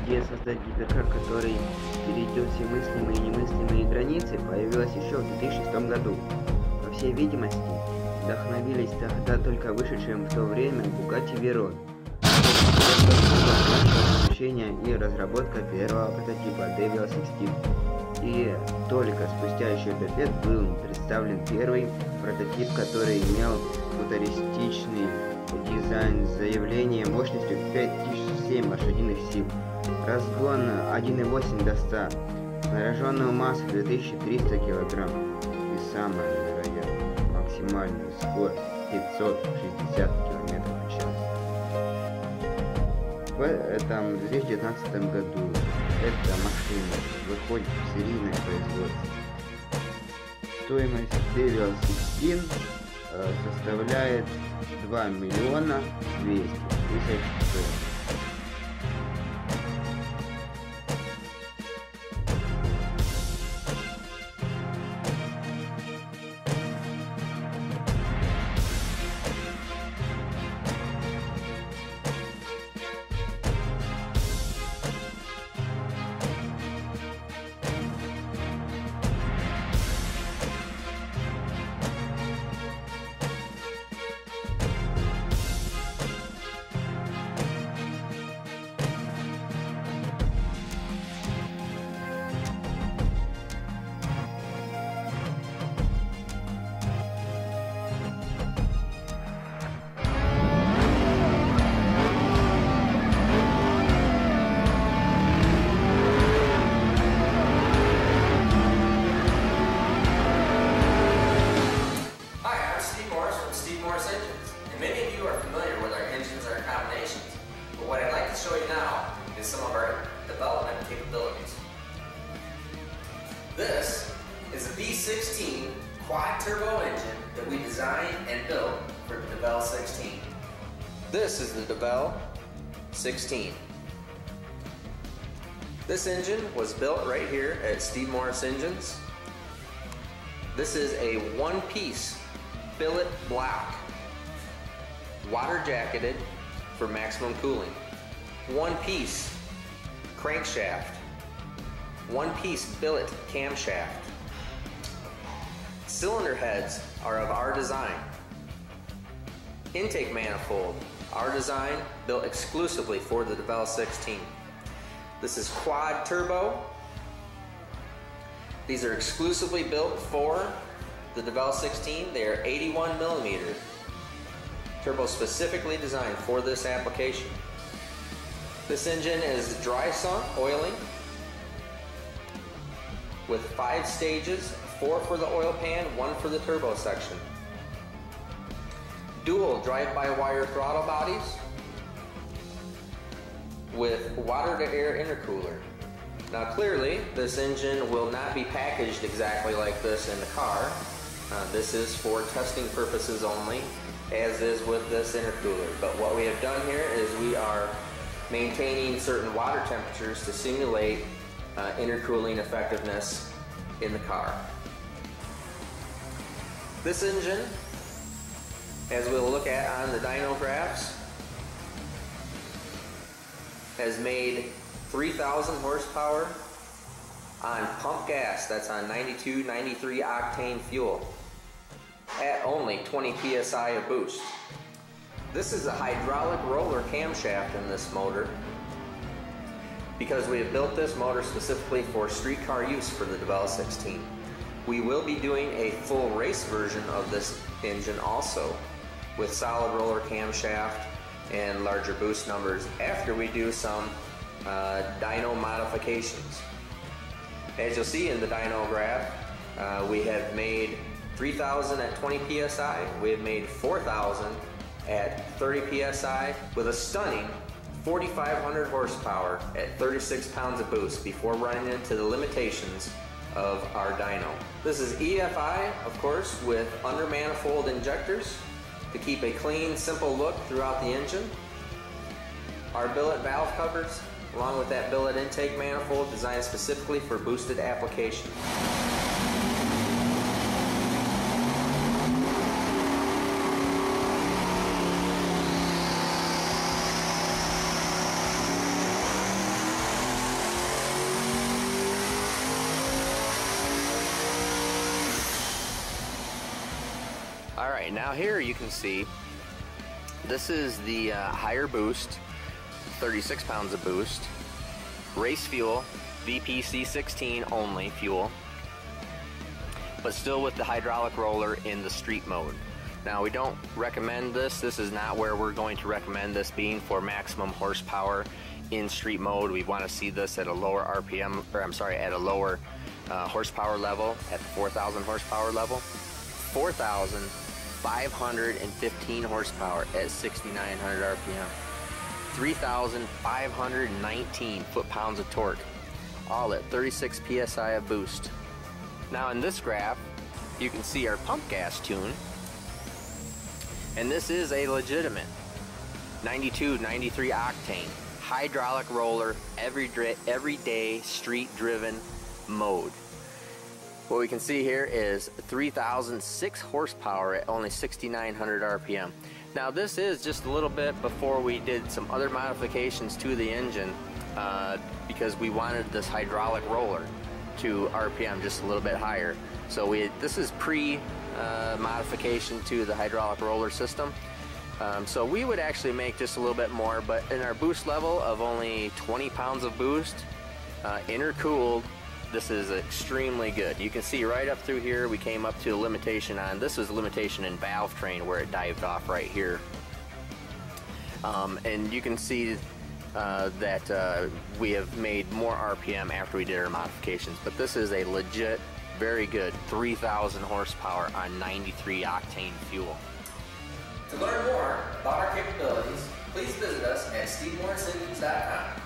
идея создать гиперкар, который перейдет все мыслимые и немыслимые границы, появилась еще в 2006 году. По всей видимости, вдохновились тогда только вышедшим в то время Bugatti Veyron. Изучение и разработка первого прототипа Devil 16. И только спустя еще 5 лет был представлен первый прототип, который имел футуристичный дизайн с заявлением мощностью 5007 лошадиных сил, разгон 1,8 до 100, снаряженную массу 2300 кг и самая невероятная максимальную скорость 560 км в час. В этом 2019 году эта машина выходит в серийное производство. Стоимость Devil 16 составляет 2 миллиона 200 тысяч долларов. What I'd like to show you now is some of our development capabilities. This is a V16 quad turbo engine that we designed and built for the Devil 16. This is the Devil 16. This engine was built right here at Steve Morris Engines. This is a one-piece billet block, water jacketed for maximum cooling. One piece crankshaft, one piece billet camshaft. Cylinder heads are of our design. Intake manifold, our design, built exclusively for the Devil 16. This is quad turbo. These are exclusively built for the Devil 16. They are 81 millimeter. Turbo specifically designed for this application. This engine is dry sump oiling with 5 stages, 4 for the oil pan, 1 for the turbo section. Dual drive-by-wire throttle bodies with water-to-air intercooler. Now clearly, this engine will not be packaged exactly like this in the car. This is for testing purposes only, as is with this intercooler. But what we have done here is we are maintaining certain water temperatures to simulate intercooling effectiveness in the car. This engine, as we'll look at on the dyno graphs, has made 3,000 horsepower on pump gas. That's on 92, 93 octane fuel at only 20 psi of boost. This is a hydraulic roller camshaft in this motor because we have built this motor specifically for street car use for the Devil 16. We will be doing a full race version of this engine also with solid roller camshaft and larger boost numbers after we do some dyno modifications. As you'll see in the dyno graph, we have made 3,000 at 20 psi, we have made 4,000 at 30 psi with a stunning 4,500 horsepower at 36 pounds of boost before running into the limitations of our dyno. This is EFI, of course, with under manifold injectors to keep a clean, simple look throughout the engine. Our billet valve covers, along with that billet intake manifold designed specifically for boosted application. Alright, now here you can see this is the higher boost, 36 pounds of boost, race fuel, VPC16 only fuel, but still with the hydraulic roller in the street mode. Now we don't recommend this. This is not where we're going to recommend this being for maximum horsepower in street mode. We want to see this at a lower RPM, or I'm sorry, at a lower horsepower level, at the 4,000 horsepower level. 4,515 horsepower at 6,900 RPM. 3,519 foot-pounds of torque, all at 36 PSI of boost. Now in this graph, you can see our pump gas tune, and this is a legitimate 92, 93 octane hydraulic roller, everyday street-driven mode. What we can see here is 3,006 horsepower at only 6,900 RPM. Now this is just a little bit before we did some other modifications to the engine because we wanted this hydraulic roller to RPM just a little bit higher. So this is pre-modification to the hydraulic roller system. So we would actually make just a little bit more, but in our boost level of only 20 pounds of boost, intercooled, this is extremely good. You can see right up through here we came up to a limitation on, this was a limitation in valve train where it dived off right here. And you can see that we have made more RPM after we did our modifications, but this is a legit, very good 3,000 horsepower on 93 octane fuel. To learn more about our capabilities, please visit us at stevemoresystems.com.